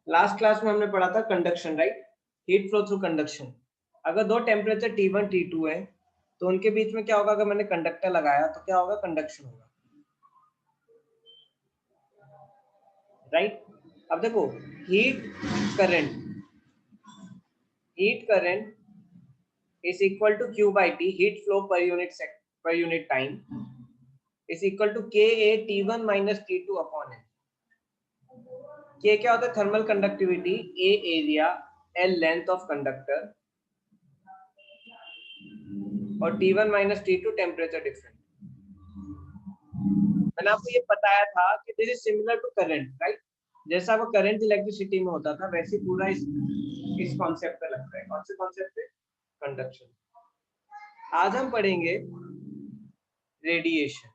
Last class में हमने पढ़ा था conduction, right, heat flow through conduction. अगर दो टेम्परेचर T1 T2 है तो उनके बीच में क्या होगा, अगर मैंने कंडक्टर लगाया तो क्या होगा, कंडक्शन होगा, राइट। अब देखो heat current is equal to Q by T, heat flow per unit time is equal to Ka T1 minus T2 upon N। K क्या होता है, thermal conductivity, A area, L length of conductor और T1 minus T2 temperature difference. मैंने आपको ये बताया था कि this is similar to current, right. जैसा वो करंट इलेक्ट्रिसिटी में होता था वैसे पूरा इस कॉन्सेप्ट पे लगता है। कौन से कॉन्सेप्ट पे, कंडक्शन। आज हम पढ़ेंगे रेडिएशन।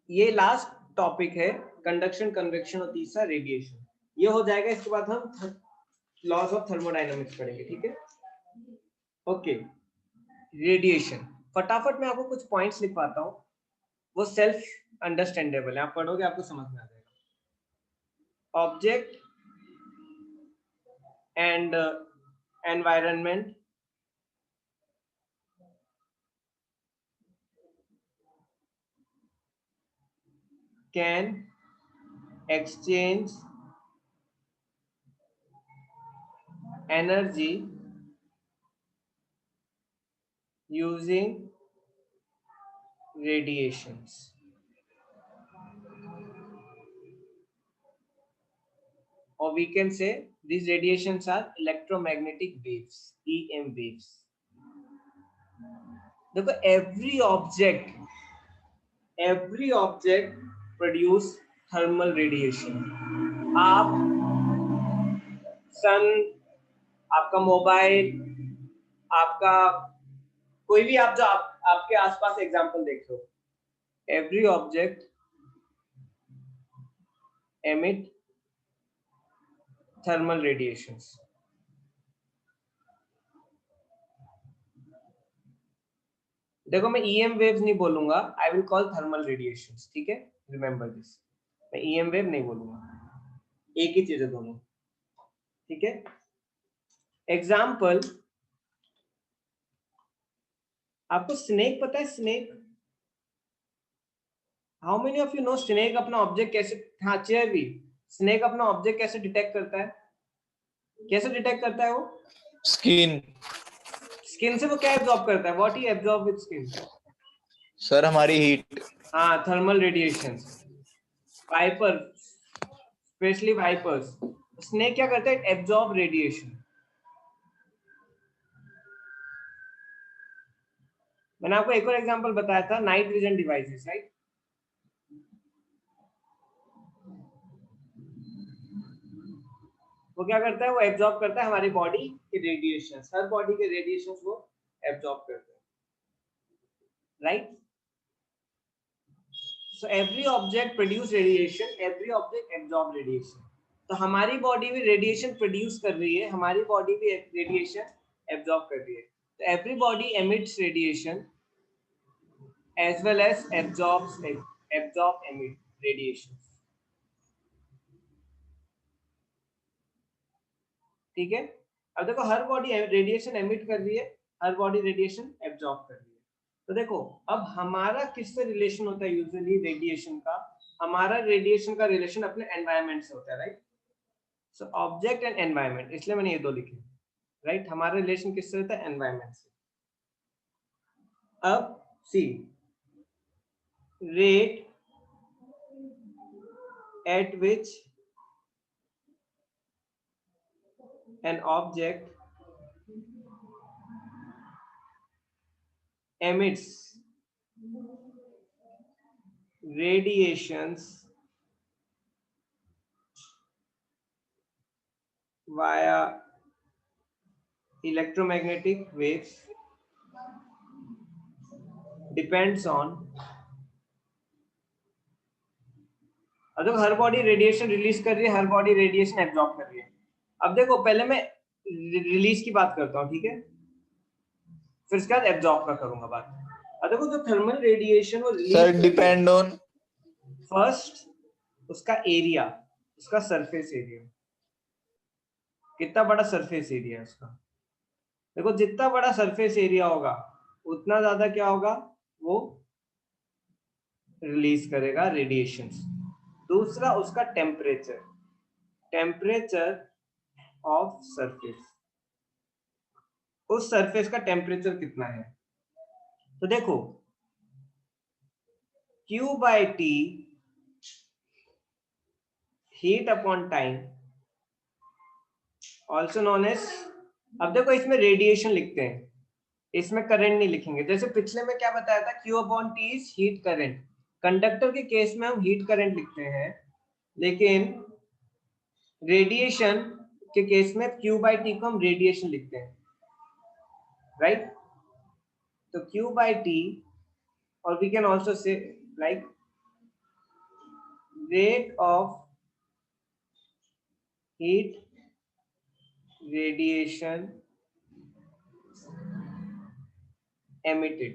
ये लास्ट टॉपिक है, कंडक्शन, कन्वेक्शन और तीसरा रेडिएशन। ये हो जाएगा, इसके बाद हम लॉज ऑफ थर्मोडायनामिक्स पढ़ेंगे, ठीक है। Okay, radiation. फटाफट मैं आपको कुछ पॉइंट्स लिखवाता हूँ, वो सेल्फ अंडरस्टैंडेबल है, आप पढ़ोगे आपको समझ में आ जाएगा। Object and environment can exchange energy using radiations, or we can say these radiations are electromagnetic waves, EM waves। देखो every object produce thermal radiation। आप सन, आपका मोबाइल, आपका कोई भी, आप जो आपके आसपास एग्जांपल देख लो, every object emit thermal radiations। देखो मैं EM वेव्स नहीं बोलूंगा, I will call thermal radiations, ठीक है, रिमेंबर दिस। मैं EM वेव नहीं बोलूंगा, एक ही चीज है दोनों, ठीक है। एग्जाम्पल, आपको स्नेक पता है, snake, how many of you know snake अपना ऑब्जेक्ट कैसे, हाँ चेयर भी, स्नेक अपना ऑब्जेक्ट कैसे डिटेक्ट करता है, कैसे डिटेक्ट करता है वो, स्किन से वो क्या एब्जॉर्ब करता है, what he absorb with skin, sir हमारी हीट, हाँ thermal radiations. Viper, specially vipers, snake क्या करता है, एब्जॉर्ब रेडिएशन। मैंने आपको एक और एग्जांपल बताया था, नाइट विजन डिवाइसेस, राइट। वो क्या करता है, वो एब्जॉर्ब करता है हमारी बॉडी के रेडिएशंस, हर बॉडी के रेडिएशंस वो एब्जॉर्ब करता है, right. So every object produce radiation, every object absorb radiation. तो हमारी बॉडी भी रेडिएशन प्रोड्यूस कर रही है, हमारी बॉडी भी रेडिएशन एब्जॉर्ब कर रही है। तो every body emits radiation as well as absorb emit radiations, ठीक है। अब देखो हर बॉडी रेडिएशन एमिट कर रही है, हर बॉडी रेडिएशन एब्जॉर्ब कर रही है। तो देखो अब हमारा किससे रिलेशन होता है, यूजुअली रेडिएशन का, हमारा रेडिएशन का रिलेशन अपने एनवायरनमेंट से होता है, right. So object and environment, इसलिए मैंने ये दो लिखे, राइट। हमारा रिलेशन किससे होता है, एनवायरनमेंट से। अब सी, rate at which an object emits radiations via electromagnetic waves depends on, अब देखो हर बॉडी रेडिएशन रिलीज कर रही है, हर बॉडी रेडिएशन एब्जॉर्ब कर रही है। अब देखो पहले मैं रिलीज की बात करता हूँ, ठीक है, फिर उसके बाद एब्जॉर्ब का करूंगा बात। अब देखो जो थर्मल रेडिएशन वो सर डिपेंड ऑन, फर्स्ट उसका एरिया, उसका सरफेस एरिया, कितना बड़ा सरफेस एरिया है उसका। देखो जितना बड़ा सरफेस एरिया होगा उतना ज्यादा क्या होगा, वो रिलीज करेगा रेडिएशन। दूसरा उसका टेम्परेचर, टेम्परेचर ऑफ सरफेस, उस सरफेस का टेम्परेचर कितना है। तो देखो Q by T heat upon time also known as, अब देखो इसमें रेडिएशन लिखते हैं, इसमें करंट नहीं लिखेंगे। जैसे पिछले में क्या बताया था, Q upon T is heat current. Conductor के केस में हम हीट करंट लिखते हैं, लेकिन रेडिएशन के केस में Q by T को हम रेडिएशन लिखते हैं, राइट। तो Q by T, और we can also say like rate of heat radiation emitted,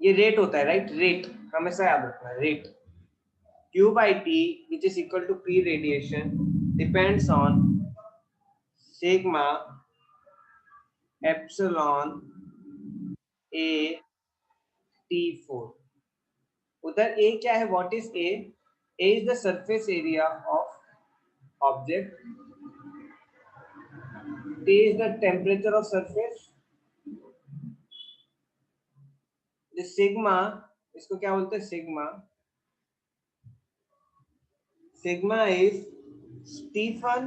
ये रेट होता है, राइट। रेट हमेशा याद रखना है, rate. Q by T which is equal to P radiation depends on sigma epsilon A T4। उधर A क्या है, what is A? A is the surface area of object, T is the temperature of surface, the sigma, इसको क्या बोलते हैं, sigma, sigma is Stefan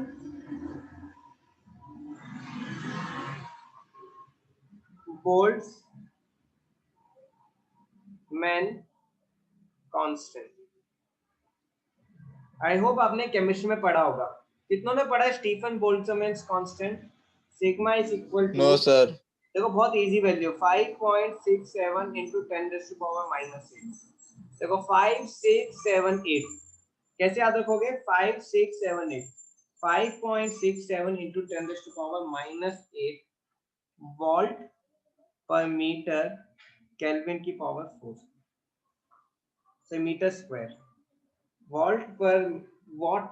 Boltzmann constant. I hope आपने chemistry में पढ़ा होगा, कितनों ने पढ़ा है Stefan Boltzmann constant. Sigma is equal to, No, sir. देखो बहुत easy value, 5.67 into 10 raised to power -8। देखो 5 6 7 8 कैसे याद रखोगे, 5 6 7 8, 5.67 into 10 raised to power -8 volt पर मीटर केल्विन की पावर 4 से मीटर स्क्वायर, वोल्ट पर वॉट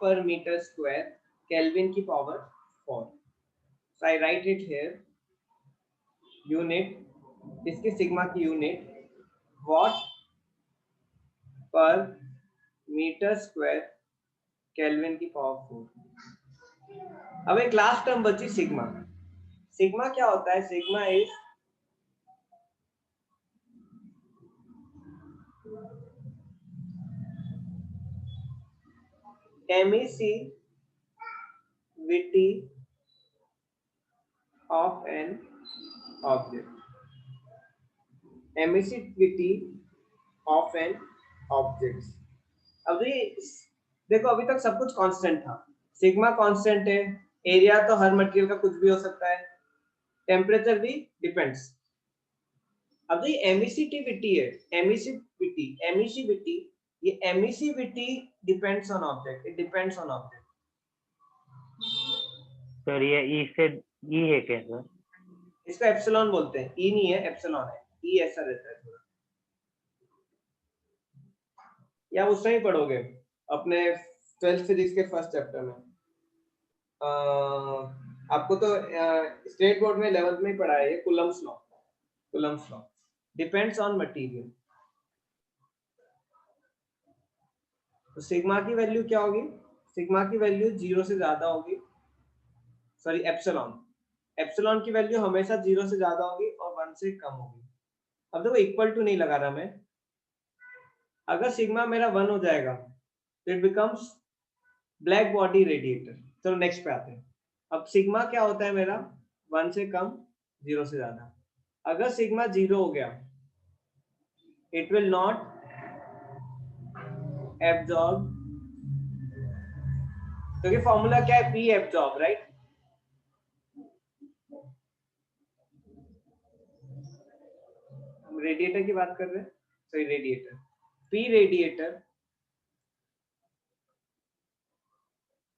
पर मीटर स्क्वायर केल्विन की power 4। So I right it here, unit, इसकी सिग्मा की यूनिट वॉट पर मीटर स्क्वायर केल्विन की पावर 4। अब एक लास्ट टर्म बची सिग्मा। सिग्मा क्या होता है, sigma is emissivity of an object, emissivity of an object. अब ये देखो अभी तक सब कुछ कांस्टेंट था, सिग्मा कांस्टेंट है, एरिया तो हर मटेरियल का कुछ भी हो सकता है, टेम्परेचर भी डिपेंड्स। अब जो ये एमिसिविटी है, एमिसिविटी, ये emissivity depends on object, it depends on object. Sir ये ई से ई है क्या सर? इसको एप्सिलॉन बोलते हैं, ई नहीं है एप्सिलॉन है, ई ऐसा रहता है थोड़ा, या उस टाइम पढ़ोगे अपने 12th फिजिक्स के फर्स्ट चैप्टर में। आपको तो स्टेट बोर्ड में 11th में ही पढ़ा है ये, Coulomb's law depends on material. तो सिग्मा की वैल्यू क्या होगी, सिग्मा की वैल्यू 0 से ज्यादा होगी, सॉरी एप्सिलॉन की वैल्यू हमेशा 0 से ज्यादा होगी और 1 से कम होगी। अब देखो इक्वल टू नहीं लगा रहा मैं, अगर सिग्मा मेरा 1 हो जाएगा तो it becomes black body radiator. चलो नेक्स्ट पे आते हैं। अब सिग्मा क्या होता है मेरा, 1 से कम 0 से ज्यादा। अगर सिग्मा 0 हो गया इट विल नॉट एब्जॉर्ब, क्योंकि फॉर्मूला क्या है, पी एब्जॉर्ब, राइट। हम रेडिएटर की बात कर रहे हैं, sorry radiator, P radiator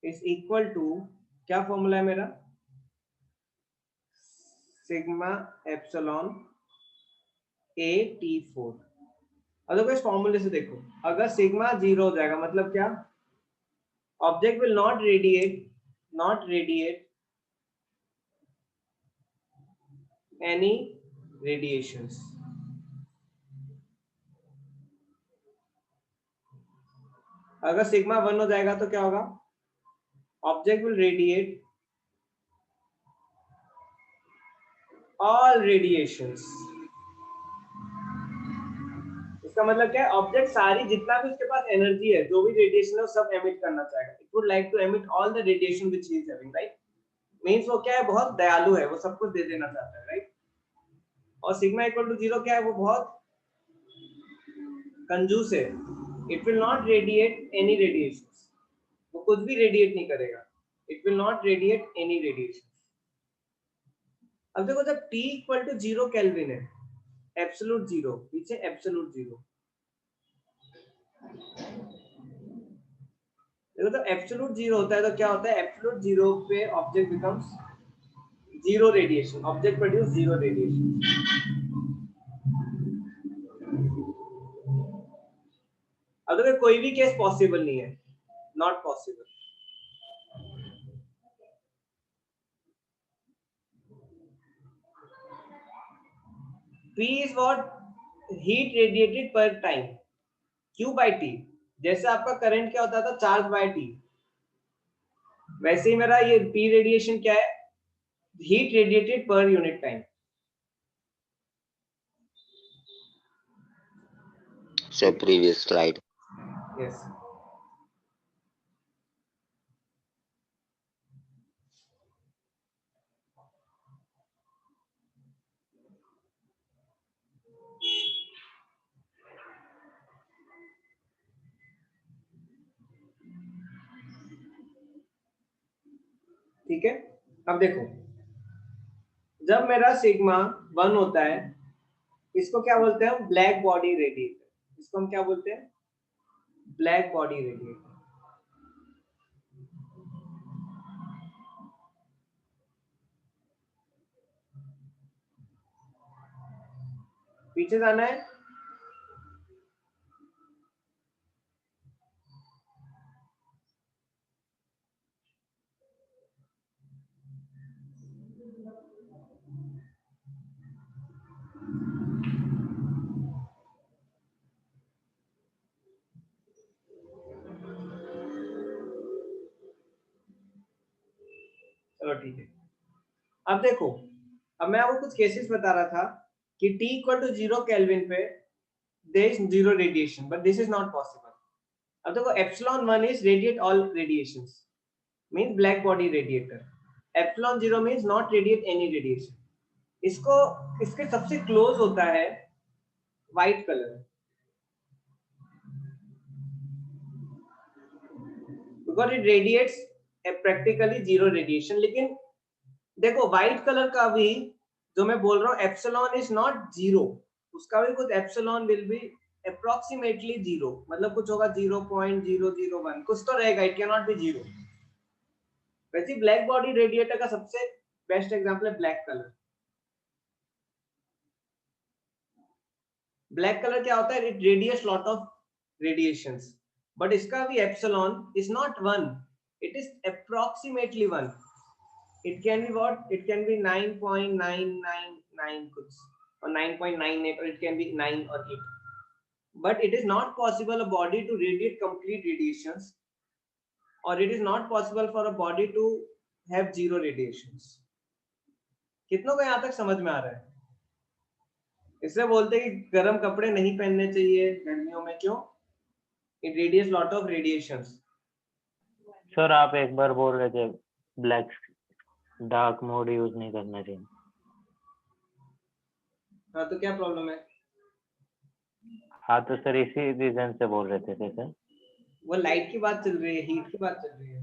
is equal to, क्या फॉर्मूला है मेरा, sigma epsilon A T4। Otherwise फॉर्मूले से देखो, अगर सिग्मा 0 हो जाएगा मतलब क्या, object will not radiate any radiations. अगर सिग्मा 1 हो जाएगा तो क्या होगा, object will radiate all radiations. इसका मतलब क्या है, ऑब्जेक्ट सारी जितना भी उसके पास एनर्जी है, जो भी रेडिएशन है वो सब एमिट करना चाहेगा। It would like to emit all the radiation which he is having, right. Means वो क्या है, बहुत दयालु है, वो सब कुछ दे देना चाहता है, राइट। और सिग्मा इक्वल टू 0 क्या है, वो बहुत कंजूस है। It will not radiate any radiations, वो कुछ भी रेडिएट नहीं करेगा। It will not radiate any radiation. अब देखो, जब T इक्वल टू 0 केल्विन है, एब्सोल्यूट 0, पीछे एब्सोल्यूट 0, देखो तो एब्सोल्यूट 0 होता है तो क्या होता है, एब्सोल्यूट 0 पे object becomes 0 radiation, object produce 0 radiation. अब देखो कोई भी केस पॉसिबल नहीं है, not possible. P is what, heat radiated per time, Q by T। जैसे आपका करंट क्या होता था, चार्ज बाय T, वैसे ही मेरा ये P रेडिएशन क्या है, heat radiated per unit time. So previous slide. Yes. ठीक है, अब देखो, जब मेरा सिग्मा 1 होता है, इसको क्या बोलते हैं, ब्लैक बॉडी रेडिएटर। इसको हम क्या बोलते हैं, ब्लैक बॉडी रेडिएटर। पीछे जाना है, चलो ठीक है। अब देखो, अब मैं आपको कुछ केसेस बता रहा था कि T इक्वल टू 0 केल्विन पे there is 0 radiation, but this is not possible. अब देखो, epsilon 1 is radiate all radiations, means black body radiator. Epsilon 0 means not radiate any radiation. इसको, इसके सबसे क्लोज होता है white colour, because it radiates practically 0 radiation. लेकिन देखो, white colour का भी जो मैं बोल रहा हूँ, एप्सिलॉन इज नॉट 0, उसका भी कुछ एप्सिलॉन विल बी अप्रोक्सीमेटली 0, मतलब कुछ होगा 0.001, कुछ तो रहेगा, इट कैन नॉट बी 0। वैसे ब्लैक बॉडी रेडिएटर का सबसे बेस्ट एग्जांपल है ब्लैक कलर। ब्लैक कलर क्या होता है, it radiates lot of radiations, but इसका भी epsilon is not 1, it is approximately 1। it can be what, it can be 9.999 kuch, or 9.98, or it can be 9 or 8, but it is not possible a body to radiate complete radiations, or it is not possible for a body to have 0 radiations। कितनों को यहाँ तक समझ में आ रहा है? इसलिए बोलते हैं कि गर्म कपड़े नहीं पहनने चाहिए गर्मियों में, क्यों, it radiates lot of radiations। Sir आप एक बार बोल रहे थे ब्लैक डार्क मोड यूज नहीं करना चाहिए। हाँ, तो क्या प्रॉब्लम है? हाँ तो सर इसी रीजन से बोल रहे थे सर। वो लाइट की बात चल रही है, हीट की बात चल रही है।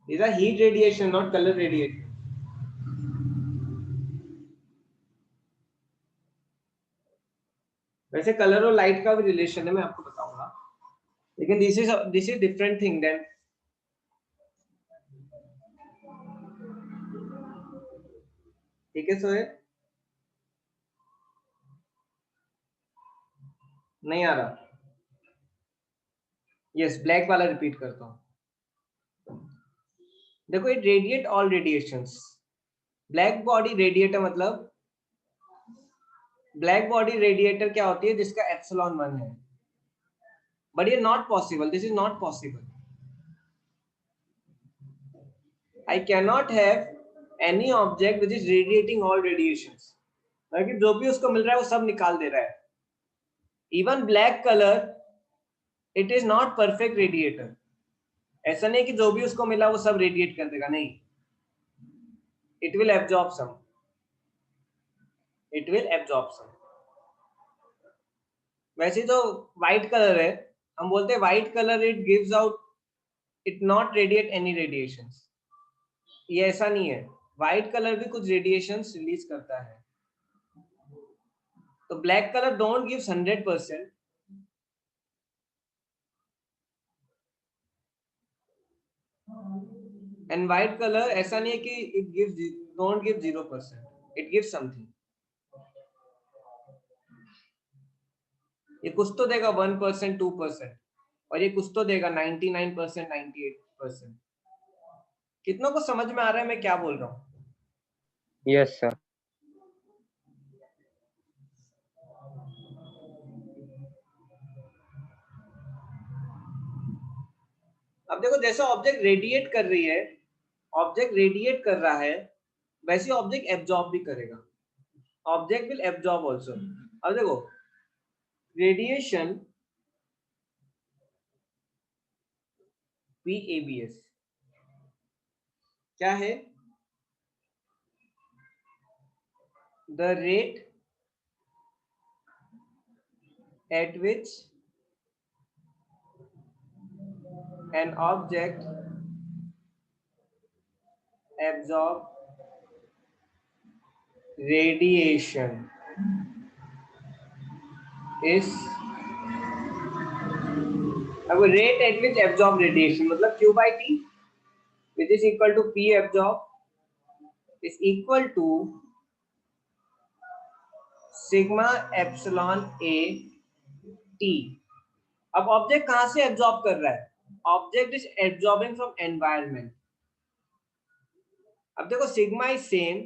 These are heat radiation, not color radiation। वैसे कलर और लाइट का भी रिलेशन है, मैं आपको बताऊंगा, लेकिन this is different thing then. ठीक है सोहेल? नहीं आ रहा? यस, ब्लैक वाला रिपीट करता हूँ। देखो, it radiate all radiations. Black body radiator मतलब ब्लैक बॉडी रेडिएटर क्या होती है? जिसका एप्सिलॉन 1 है। बट ये not possible, this is not possible. I cannot have any object which is radiating all radiations. मतलब जो भी उसको मिल रहा है वो सब निकाल दे रहा है। Even black color, it is not perfect radiator. ऐसा नहीं कि जो भी उसको मिला वो सब रेडिएट कर देगा, नहीं। It will absorb some. It will absorb some. वैसे जो white color है, हम बोलते हैं white color it gives out, it not radiate any radiations. ये ऐसा नहीं है, व्हाइट कलर भी कुछ रेडिएशंस रिलीज करता है। तो black colour don't gives 100%, and white colour ऐसा नहीं है कि it gives, don't give 0%, it gives something. ये कुछ तो देगा 1%, 2%, और ये कुछ तो देगा 99%, 98%। कितनों को समझ में आ रहा है मैं क्या बोल रहा हूँ? Yes sir. अब देखो, जैसे ऑब्जेक्ट रेडिएट कर रही है, ऑब्जेक्ट रेडिएट कर रहा है, वैसे ऑब्जेक्ट एब्जॉर्ब भी करेगा। Object will absorb also. अब देखो, रेडिएशन PABS क्या है? The rate at which an object absorbs radiation is, अब rate at which absorb radiation मतलब Q/T which is equal to P absorb is equal to sigma epsilon A T। अब object कहां से absorb कर रहा है? Object is absorbing from environment. अब देखो, sigma is same,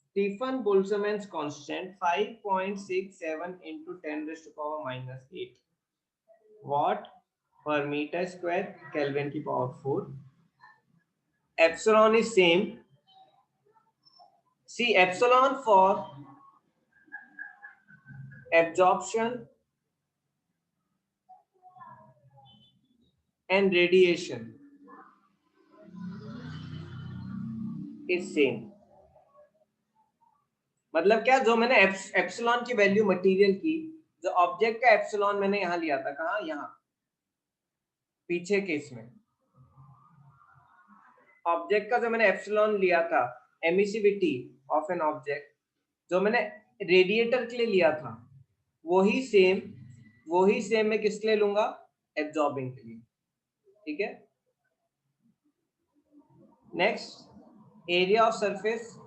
Stefan Boltzmann's constant 5.67 into 10⁻⁻8 watt per meter square Kelvin की power 4। Epsilon is same, see epsilon for absorption and radiation is same। मतलब क्या, जो मैंने एप्सिलॉन की वैल्यू मटेरियल की, जो ऑब्जेक्ट का एप्सिलॉन मैंने यहां लिया था, कहां? यहां पीछे केस में। ऑब्जेक्ट का जो मैंने एप्सिलॉन लिया था, एमिसिविटी ऑफ एन ऑब्जेक्ट, जो मैंने रेडिएटर के लिए लिया था, वही सेम मैं किसके लिए लूंगा? एब्जॉर्बिंग के लिए। ठीक है। नेक्स्ट, एरिया ऑफ सरफेस,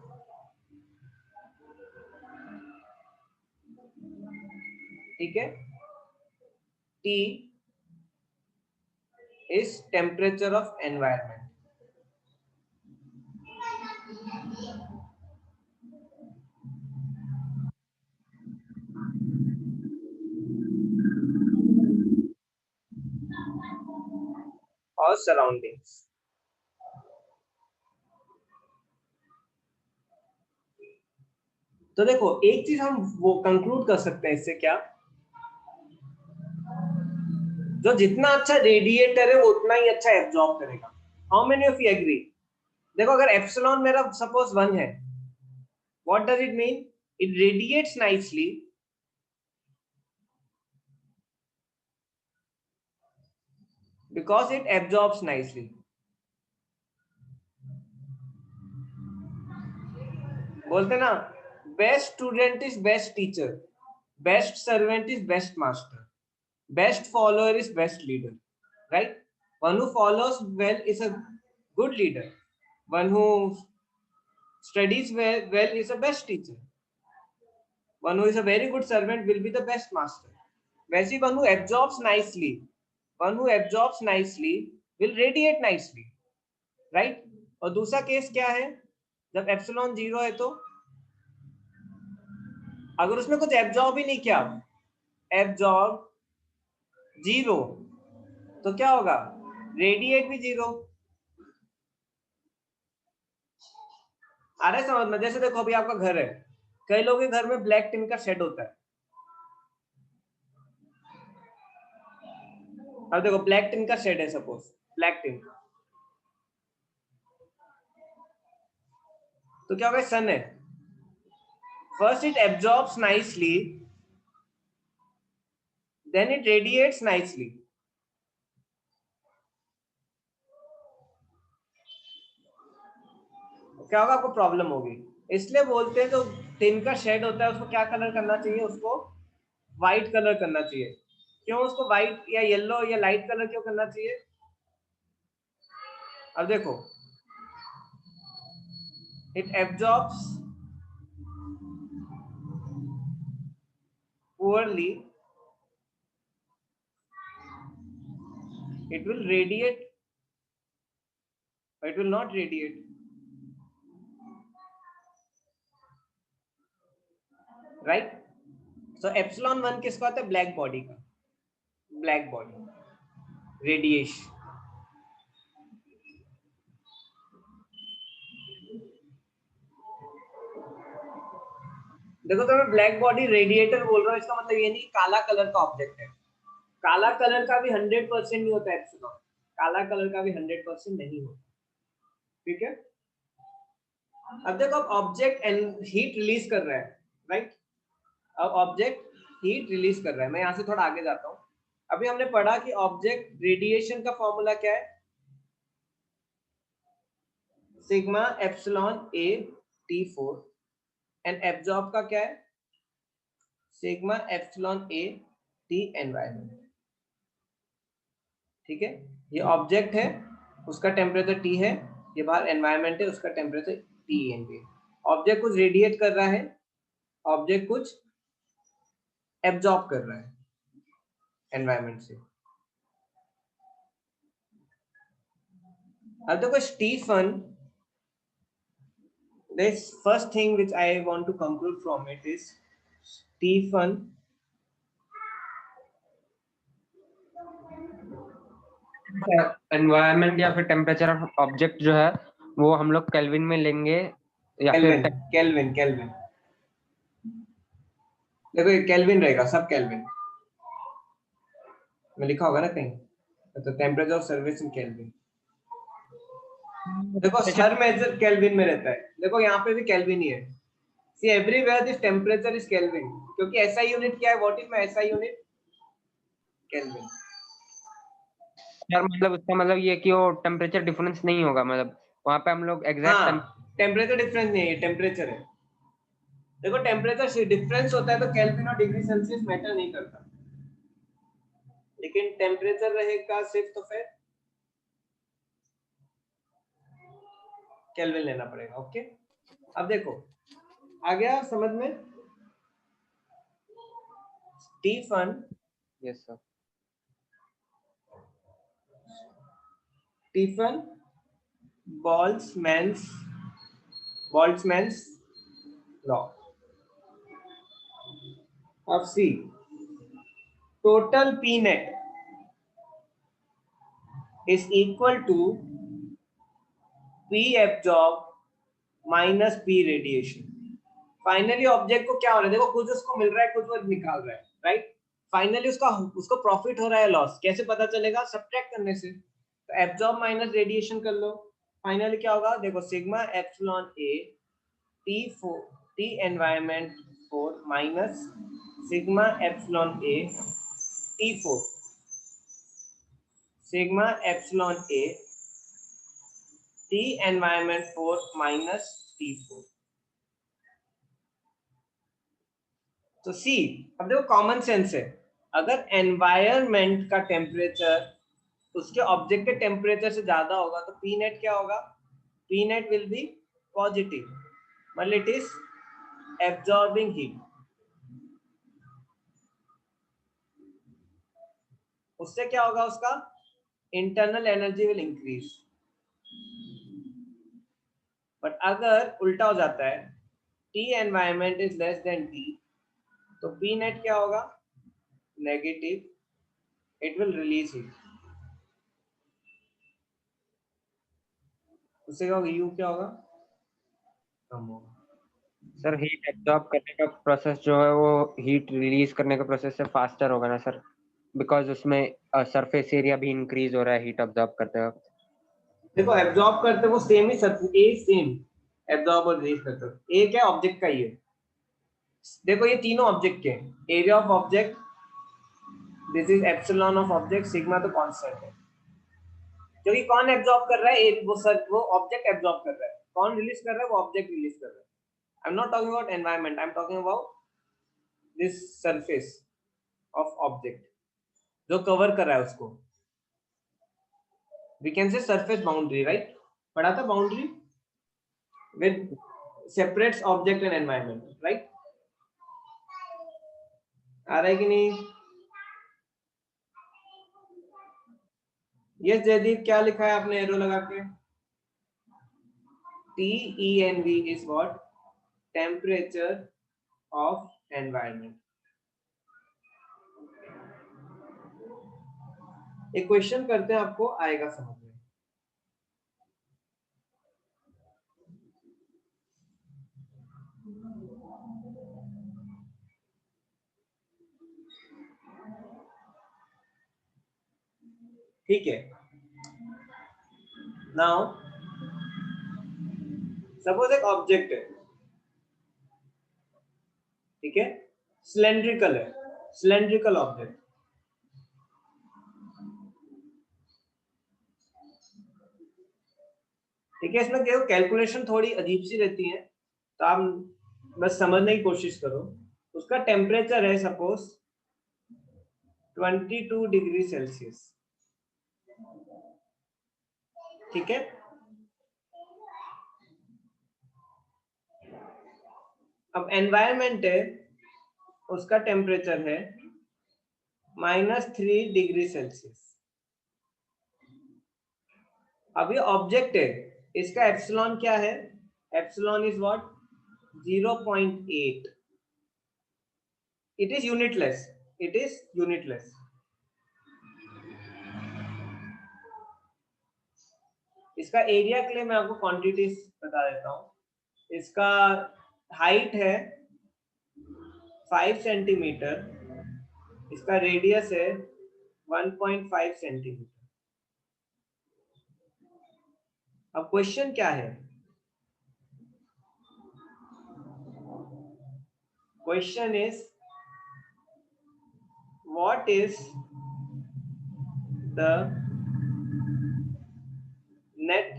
ठीक है। T is temperature of environment। और सराउंडिंग्स। तो देखो, एक चीज हम वो कंक्लूड कर सकते हैं इससे, क्या? जो जितना अच्छा रेडिएटर है वो उतना ही अच्छा एब्जॉर्ब करेगा। How many of you agree? देखो, अगर एप्सिलॉन मेरा सपोज 1 है, what does it mean? It radiates nicely because it absorbs nicely। बोलते ना, best student is best teacher, best servant is best master, best follower is best leader, right? One who follows well is a good leader, one who studies well is a best teacher, one who is a very good servant will be the best master। वैसे ही one who absorbs nicely will radiate nicely, right? और दूसरा case क्या है, जब epsilon 0 है तो अगर उसने कुछ एब्जॉर्ब ही नहीं किया, एब्जॉर्ब 0, तो क्या होगा, रेडिएट भी 0। आ रहा है समझ में? जैसे देखो अभी आपका घर है, कई लोगों के घर में ब्लैक टिन का शेड होता है। अब देखो ब्लैक टिन का शेड है, सपोज ब्लैक टिन का, तो क्या होगा, सन है, first it absorbs nicely, then it radiates nicely. क्या होगा, आपको प्रॉब्लम होगी। इसलिए बोलते हैं जो टिन का शेड होता है उसको क्या कलर करना चाहिए, उसको व्हाइट कलर करना चाहिए। क्यों उसको व्हाइट या येलो या लाइट कलर क्यों करना चाहिए? अब देखो, it absorbs poorly, it will radiate, it will not radiate, right? So epsilon 1 किसका होता है, ब्लैक बॉडी का, ब्लैक बॉडी रेडिएशन। देखो तो मैं ब्लैक बॉडी रेडिएटर बोल रहा हूँ, इसका मतलब ये नहीं काला कलर का ऑब्जेक्ट है। काला कलर का भी 100% नहीं होता एप्सिलॉन, काला कलर का भी 100% नहीं होता, ठीक है? अब देखो, अब ऑब्जेक्ट हीट रिलीज कर रहा है, राइट? अब ऑब्जेक्ट हीट रिलीज कर रहा है। मैं यहां से थोड़ा आगे जाता हूं। अभी हमने पढ़ा कि ऑब्जेक्ट रेडिएशन का फॉर्मूला क्या है, sigma epsilon A T4, and absorb का क्या है, sigma epsilon A T environment, ठीक है? ये ऑब्जेक्ट है, उसका टेम्परेचर T है, ये बाहर एनवायरनमेंट है, उसका टेम्परेचर TN है। ऑब्जेक्ट कुछ रेडिएट कर रहा है, ऑब्जेक्ट कुछ एब्जॉर्ब कर रहा है एनवायरनमेंट से। अब देखो Stephen, this first thing which I want to conclude from it is Stephen environment या फिर टेम्परेचर ऑफ ऑब्जेक्ट जो है वो हम लोग केल्विन में लेंगे या फिर केल्विन देखो ये केल्विन रहेगा, सब केल्विन में लिखा होगा ना कहीं, तो temperature of service in kelvin. देखो हर मेजर केल्विन में रहता है, देखो यहाँ पे भी केल्विन ही है। सी everywhere this temperature is kelvin, क्योंकि एसआई यूनिट क्या है, what is my SI unit, kelvin. यार मतलब उसका मतलब ये कि वो टेम्परेचर डिफरेंस नहीं होगा, मतलब वहां पे हम लोग एग्जैक्ट टेम्परेचर डिफरेंस नहीं है, टेम्परेचर है। देखो टेम्परेचर से डिफरेंस होता है तो केल्विन और डिग्री सेल्सियस मैटर नहीं करता, लेकिन टेम्परेचर रहेगा सिर्फ तो फिर केल्विन लेना पड़ेगा। ओके, अब देखो आ गया समझ में? Stefan, yes sir, Stefan Boltzmann's law. अब see, total P net is equal to P absorb minus P radiation। Finally object को क्या हो रहा है, देखो कुछ उसको मिल रहा है, कुछ वो निकाल रहा है, राइट? फाइनली उसको प्रॉफिट हो रहा है, लॉस कैसे पता चलेगा, सब्ट्रैक्ट करने से। तो एब्जॉर्ब माइनस रेडिएशन कर लो, फाइनली क्या होगा, देखो sigma epsilon A T4 T environment 4 minus sigma epsilon A T4, sigma epsilon A T environment 4 minus T4। तो सी, अब देखो कॉमन सेंस है, अगर एनवायरनमेंट का टेम्परेचर उसके ऑब्जेक्ट के टेम्परेचर से ज्यादा होगा तो पी नेट क्या होगा, P net will be positive, मतलब इट इज एब्जॉर्बिंग हीट। उससे क्या होगा, उसका internal energy will increase. But अगर उल्टा हो जाता है, T environment is less than T, तो पी नेट क्या होगा, negative, it will release heat. उससे क्या होगा, यू क्या होगा, कम होगा। सर हीट एब्जॉर्ब करने का प्रोसेस जो है वो हीट रिलीज करने का प्रोसेस से फास्टर होगा ना सर, बिकॉज उसमें सरफेस एरिया भी इंक्रीज हो रहा है हीट एब्जॉर्ब करते वक्त। देखो एब्जॉर्ब करते वो सेम ही सब, ए सेम एब्जॉर्ब और रिलीज करते हो। ए क्या ऑब्जेक्ट का ही है। देखो ये तीनों ऑब्जेक्ट के, area of object, this is epsilon of object, sigma तो कांस्टेंट है। क्योंकि कौन एब्जॉर्ब कर रहा है, वो ऑब्जेक्ट एब्जॉर्ब कर रहा है, कौन रिलीज कर रहा है, वो ऑब्जेक्ट रिलीज कर रहा है। I am not talking about environment, I am talking about this surface of object जो कवर कर रहा है उसको। we can say surface boundary, right? पढ़ा था boundary with separates object and environment, right? आ रहा है कि नहीं? यस जयदीप, क्या लिखा है आपने एरो लगा के? TENV is what? Temperature of environment. एक क्वेश्चन करते हैं, आपको आएगा समझ में। ठीक है, नाउ सपोज एक ऑब्जेक्ट है, ठीक है, सिलेंड्रिकल है, सिलेंड्रिकल ऑब्जेक्ट, ठीक है। इसमें केवल कैलकुलेशन थोड़ी अजीब सी रहती है, तो आप बस समझने की कोशिश करो। उसका टेम्परेचर है सपोज 22 डिग्री सेल्सियस, ठीक है। अब एनवायरनमेंट है, उसका टेम्परेचर है -3 डिग्री सेल्सियस। अब ये ऑब्जेक्ट है, इसका एप्सिलॉन क्या है, epsilon is what, 0.8। It is unitless, it is unitless. इसका एरिया के लिए मैं आपको क्वांटिटीज बता देता हूं। इसका हाइट है 5 सेंटीमीटर, इसका रेडियस है 1.5 सेंटीमीटर। अब क्वेश्चन क्या है, question is what is the net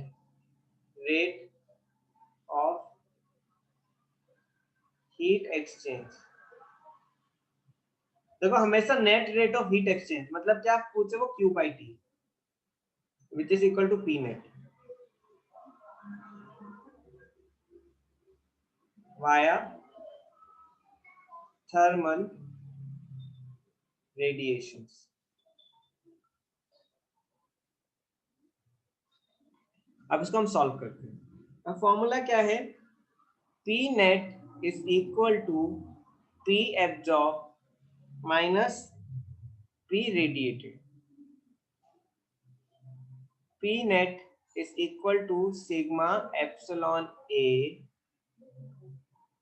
rate of heat exchange. देखो हमेशा net rate of heat exchange मतलब क्या आप पूछे, वो Q by T which is equal to P net via thermal radiations। अब इसको हम सॉल्व करते हैं। अब फॉर्मूला क्या है, P net is equal to P absorbed minus P radiated। P net is equal to sigma epsilon A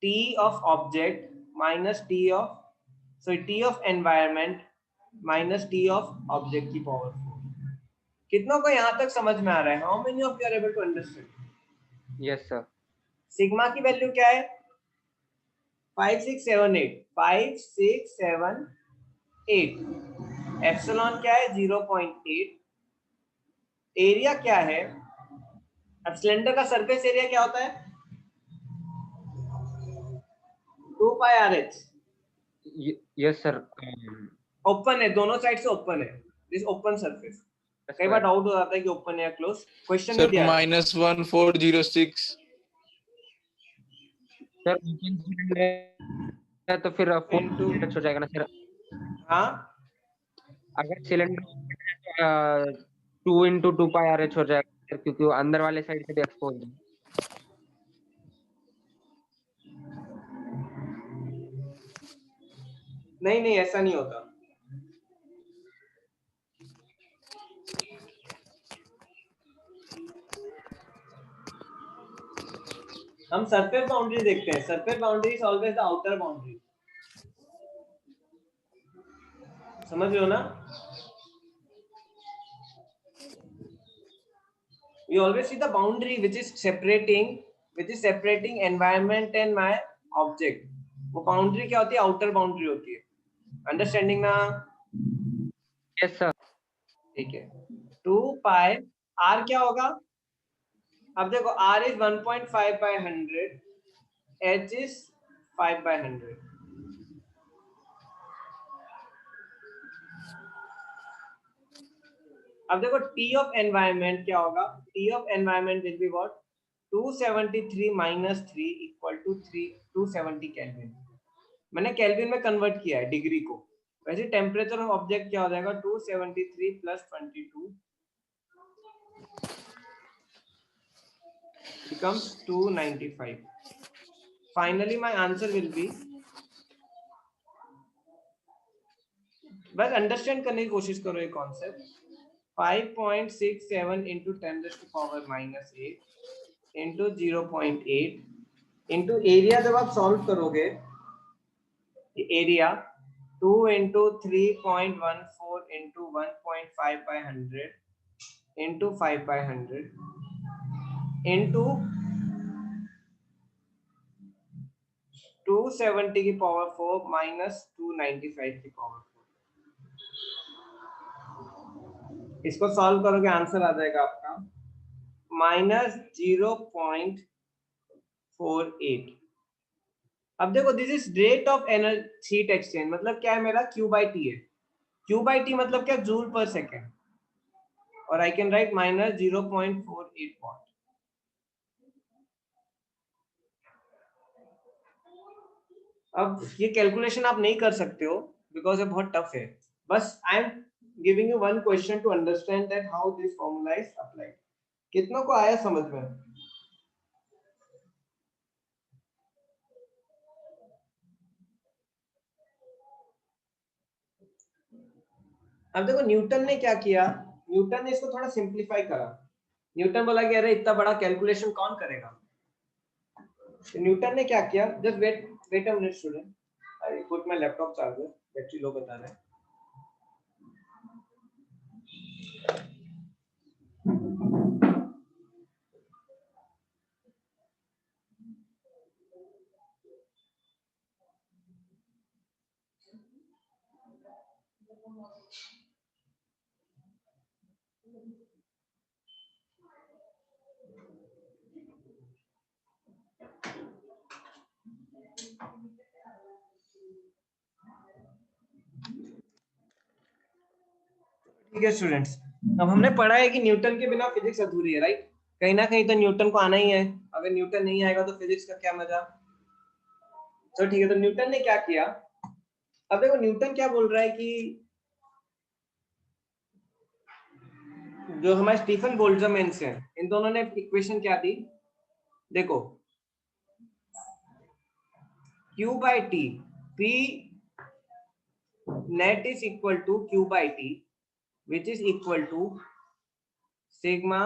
T of object minus T of environment minus T of object की power 4। कितनों को यहाँ तक समझ में आ रहा है? How many of you are able to understand? Yes sir. Sigma की वैल्यू क्या है, 5678, 5678। एप्सिलॉन क्या है, 0.8। एरिया क्या है, अब सिलेंडर का सरफेस एरिया क्या होता है, 2 पाई RH। Yes sir. ओपन है, दोनों साइड से ओपन है, दिस ओपन सरफेस। कई बार डाउट हो जाता है कि ओपन है या क्लोज, क्वेश्चन में सर दिया है। -1406। सर ओपन सिलेंडर है तो फिर 4 टच हो जाएगा ना सर। हाँ अगर सिलेंडर 2 × 2 π RH हो जाएगा क्योंकि वो अंदर वाले साइड से भी एक्सपोज है। नहीं नहीं, ऐसा नहीं होता। हम सरफेस बाउंड्री देखते हैं। Surface boundary is always the outer boundary, समझ रहे हो ना? We always see the boundary which is separating environment and my object. वो बाउंड्री क्या होती है? आउटर बाउंड्री होती है। अंडरस्टैंडिंग ना? Yes sir. ठीक है। 2 पाई r क्या होगा? अब देखो r is 1.5/100, h is 5/100। अब देखो T of environment क्या होगा? T of environment will be what? 273 minus 3 equal to 270 Kelvin। मैंने केल्विन में कन्वर्ट किया है डिग्री को। वैसे टेम्परेचर ऑफ ऑब्जेक्ट क्या हो जाएगा? 273 plus 22 becomes 295। Finally my answer will be, बस अंडरस्टैंड करने की कोशिश करो ये concept. 5.67 into 10⁻⁻8 into 0.8 into area. जब आप सॉल्व करोगे area 2 into 3.14 into 1.5/100 into 5/100 into 270 की पावर 4 minus 295 की पावर 4। इसको सॉल्व करोगे आंसर आ जाएगा आपका -0.48। अब देखो this is rate of energy heat exchange, मतलब क्या है मेरा? Q/T है। Q/T मतलब क्या? जूल पर सेकेंड। और आई कैन राइट -0.48 वॉट। अब ये कैलकुलेशन आप नहीं कर सकते हो बिकॉज ये बहुत टफ है। बस I am giving you one question to understand that how this formula is applied. कितनों को आया समझ में? अब देखो न्यूटन ने क्या किया? न्यूटन ने इसको थोड़ा सिंप्लीफाई करा। न्यूटन बोला कि अरे इतना बड़ा कैलकुलेशन कौन करेगा? तो न्यूटन ने क्या किया? Just wait a minute student, I put my laptop charger, battery low बता रहा है। ठीक है स्टूडेंट्स, अब हमने पढ़ा है कि न्यूटन के बिना फिजिक्स अधूरी है, राइट? कहीं ना कहीं तो न्यूटन को आना ही है। अगर न्यूटन नहीं आएगा तो फिजिक्स का क्या मजा? तो ठीक है, तो न्यूटन ने क्या किया? अब देखो न्यूटन क्या बोल रहा है कि जो हमारे स्टीफन बोल्ट्जमैन हैं, इन दोनों ने इक्वेशन क्या दी? देखो Q/T, P net is equal to Q/T, which is equal to sigma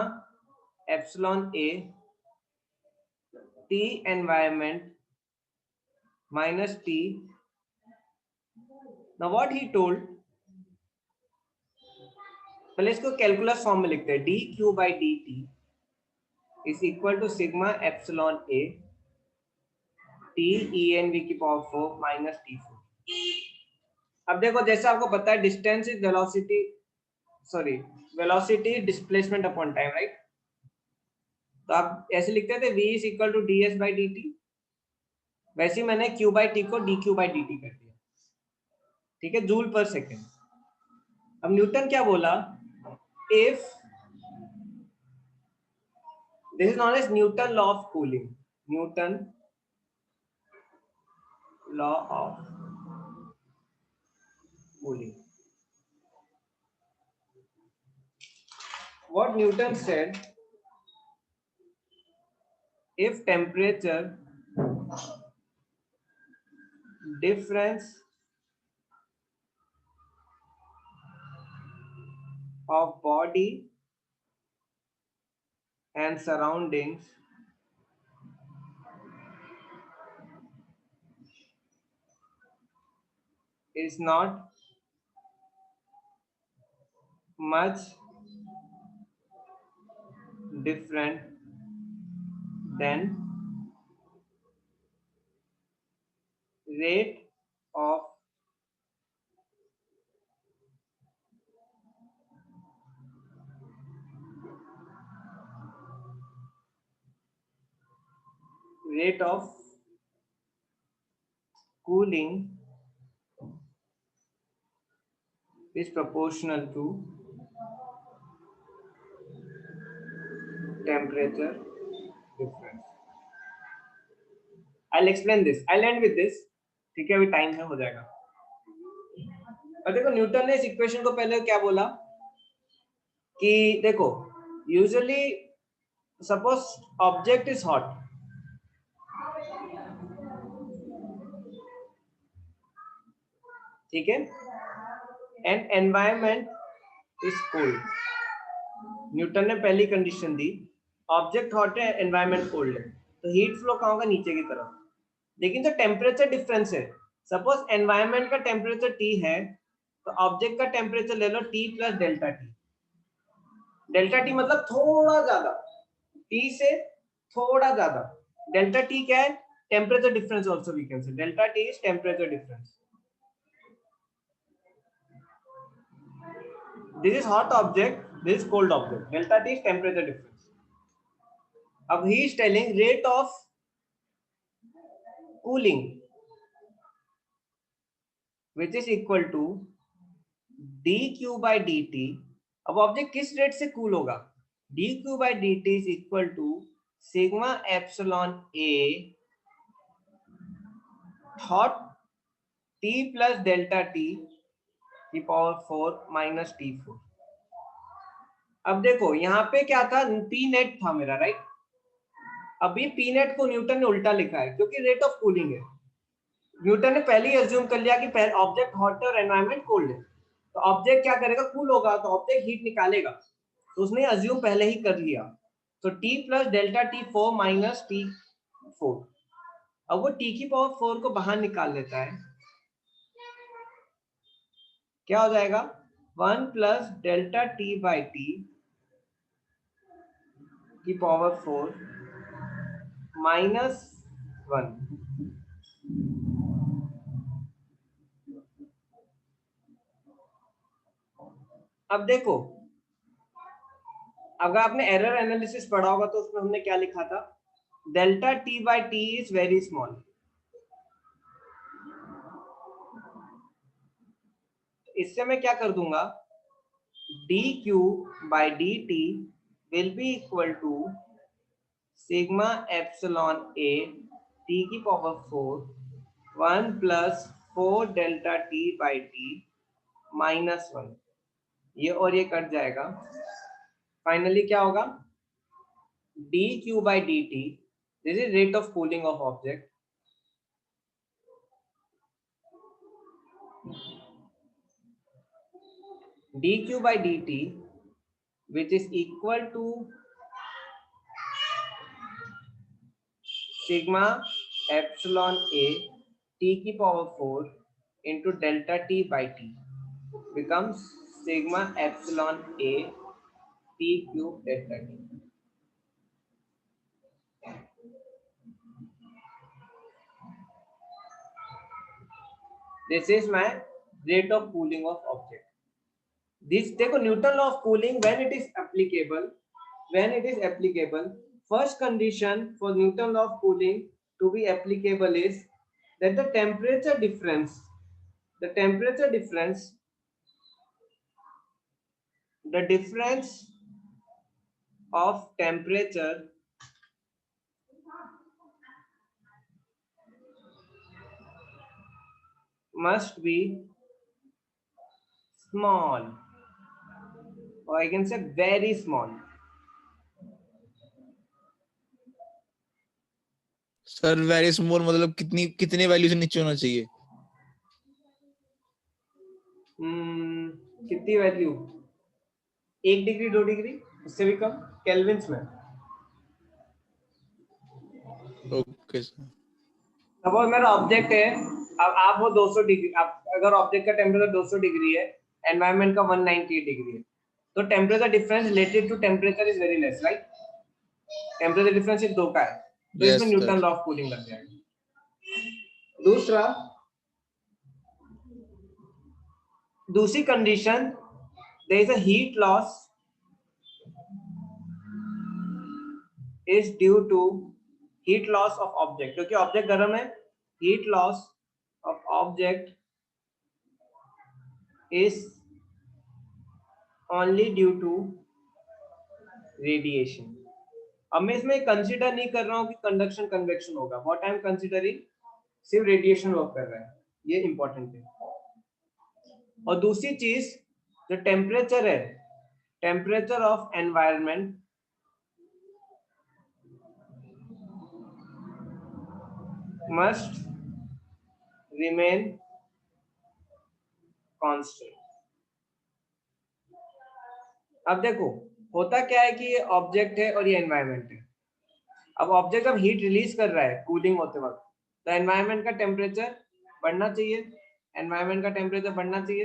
epsilon A T environment minus T। Now what he told, पहले इसको कैलकुलस फॉर्म में लिखते हैं। dQ/dt is equal to sigma epsilon A T EnV की power 4 minus T4। अब देखो जैसे आपको पता है distance is velocity displacement upon time, right? तो आप ऐसे लिखते थे v is equal to ds/dt। वैसे ही मैंने Q/T को dQ/dt कर दिया, ठीक है, जूल पर सेकेंड। अब न्यूटन क्या बोला? If this is known as Newton law of cooling, Newton law of cooling. what Newton said, if temperature difference of body and surroundings is not much different than rate of cooling is proportional to temperature difference. I'll explain this. I'll end with this. ठीक है, अभी time है, हो जाएगा. और देखो Newton ने इस इक्वेशन को पहले क्या बोला कि देखो usually suppose object is hot, ठीक है, and environment is cold. Newton ने पहली कंडीशन दी, ऑब्जेक्ट हॉट है, एनवायरमेंट कोल्ड है, तो हीट फ्लो कहाँ होगा, नीचे की तरफ. लेकिन जो टेम्परेचर डिफरेंस है, सपोज एनवायरमेंट का टेम्परेचर T है, तो ऑब्जेक्ट का टेम्परेचर ले लो T plus delta T. Delta T मतलब थोड़ा ज्यादा, T से थोड़ा ज्यादा. डेल्टा टी क्या है, temperature difference also we can say. Delta T is temperature difference. This is hot object, this is cold object. Delta T is temperature difference. अब he is telling rate of cooling which is equal to dq by dt. अब object किस rate से cool होगा, dq by dt is equal to sigma epsilon a hot t plus delta t की power 4 minus T4. अब देखो यहाँ पे क्या था, P नेट था मेरा, राइट. अभी P नेट को न्यूटन ने उल्टा लिखा है क्योंकि रेट ऑफ कूलिंग है. न्यूटन ने पहले ही अज्यूम कर लिया कि पहले ऑब्जेक्ट हॉट है और एनवायरनमेंट कोल्ड है, तो ऑब्जेक्ट क्या करेगा, कूल होगा, तो ऑब्जेक्ट हीट निकालेगा, तो उसने अज्यूम पहले ही कर लिया. तो T plus delta T4 minus T4. अब वो T की पावर 4 को बाहर निकाल लेता है, क्या हो जाएगा, 1 plus delta T by T की पावर 4 माइनस 1. अब देखो, अगर आपने एरर एनालिसिस पढ़ा होगा तो उसमें हमने क्या लिखा था, delta T by T is very small. इससे मैं क्या कर दूंगा, dq by dt will be equal to sigma epsilon a t की power 4 1 plus 4 delta t by t minus 1. ये और ये कट जाएगा, फाइनली क्या होगा, dq by dt, this is rate of cooling of object, dq by dt which is equal to sigma epsilon a t की power 4 into delta t by t becomes sigma epsilon a t cube delta t. This is my rate of cooling of object. This देखो Newton law of cooling when it is applicable, first condition for Newton law of cooling to be applicable is that the temperature difference the difference of temperature must be small. or I can say very small. Sir very small मतलब कितने value से नीचे होना चाहिए? कितनी value? 1 degree 2 degree, उससे भी कम Kelvin's में। Okay sir. सपोज मेरा ऑब्जेक्ट है, अब आप हो 200 डिग्री, आप अगर ऑब्जेक्ट का टेम्परेचर 200 डिग्री है, एनवायरनमेंट का 198 डिग्री है, तो temperature difference related to temperature is very less, right? Temperature difference सिर्फ 2 का है, तो Yes, इसमें Newton sir. Law of cooling लग जाएगा। दूसरी condition, there is a heat loss is due to heat loss of object, क्योंकि ऑब्जेक्ट गर्म है, heat loss of object is only due to radiation। अब मैं इसमें कंसीडर नहीं कर रहा हूं कि कंडक्शन कन्वेक्शन होगा, व्हाट आई एम कंसीडरिंग सिर्फ रेडिएशन वर्क कर रहा है, ये इंपॉर्टेंट है। और दूसरी चीज, जो टेम्परेचर है, temperature of environment must remain constant। अब देखो होता क्या है कि ये ऑब्जेक्ट है और ये एनवायरनमेंट है। अब ऑब्जेक्ट अब हीट रिलीज कर रहा है कूलिंग होते वक्त, तो एनवायरनमेंट का टेम्परेचर बढ़ना चाहिए, एनवायरनमेंट का टेम्परेचर बढ़ना चाहिए।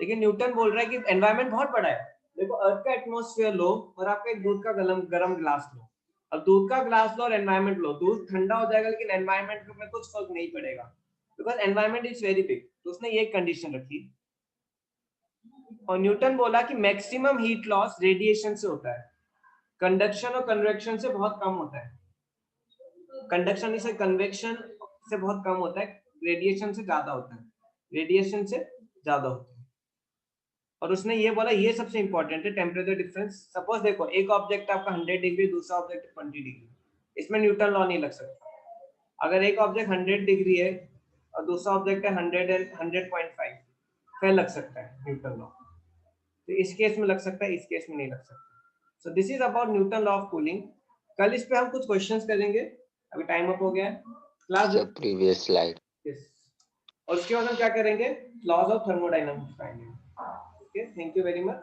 लेकिन न्यूटन बोल रहा है कि एनवायरनमेंट बहुत बड़ा है। देखो अर्थ का एटमॉस्फेयर लो और आपका एक दूध का गरम ग्लास लो, अब दूध का ग्लास लो और एनवायरनमेंट लो, दूध ठंडा हो जाएगा लेकिन एनवायरनमेंट में कुछ फर्क नहीं पड़ेगा, because environment is very big. तो उसने ये कंडीशन रखी, और न्यूटन बोला कि मैक्सिमम हीट लॉस रेडिएशन से होता है, कंडक्शन और कन्वेक्शन से बहुत कम होता है। कंडक्शन से कन्वेक्शन से बहुत कम होता है, रेडिएशन से ज्यादा होता है, रेडिएशन से ज्यादा होता है। और उसने ये बोला ये सबसे इंपॉर्टेंट है, टेम्परेचर डिफरेंस। सपोज देखो एक ऑब्जेक्ट आपका 100 डिग्री, दूसरा ऑब्जेक्ट 20 डिग्री, इसमें न्यूटन लॉ नहीं लग सकता। अगर एक ऑब्जेक्ट 100 डिग्री है और दूसरा ऑब्जेक्ट है 100.5, फिर लग सकता है न्यूटन लॉ। तो इस केस में लग सकता है, इस केस में नहीं लग सकता। So this is about Newton law of cooling. कल इस पे हम कुछ क्वेश्चंस करेंगे, अभी टाइम अप हो गया है class. So previous slide. Yes, और उसके बाद हम क्या करेंगे, लॉज ऑफ थर्मोडायनामिक्स पाएंगे। Okay, thank you very much.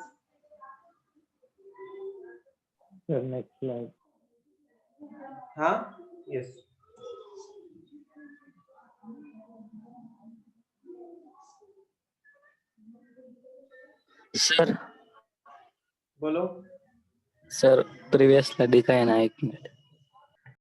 Sir next slide. हाँ, यस, सर बोलो। सर प्रीवियस स्लाइड दिखाए ना, 1 मिनट।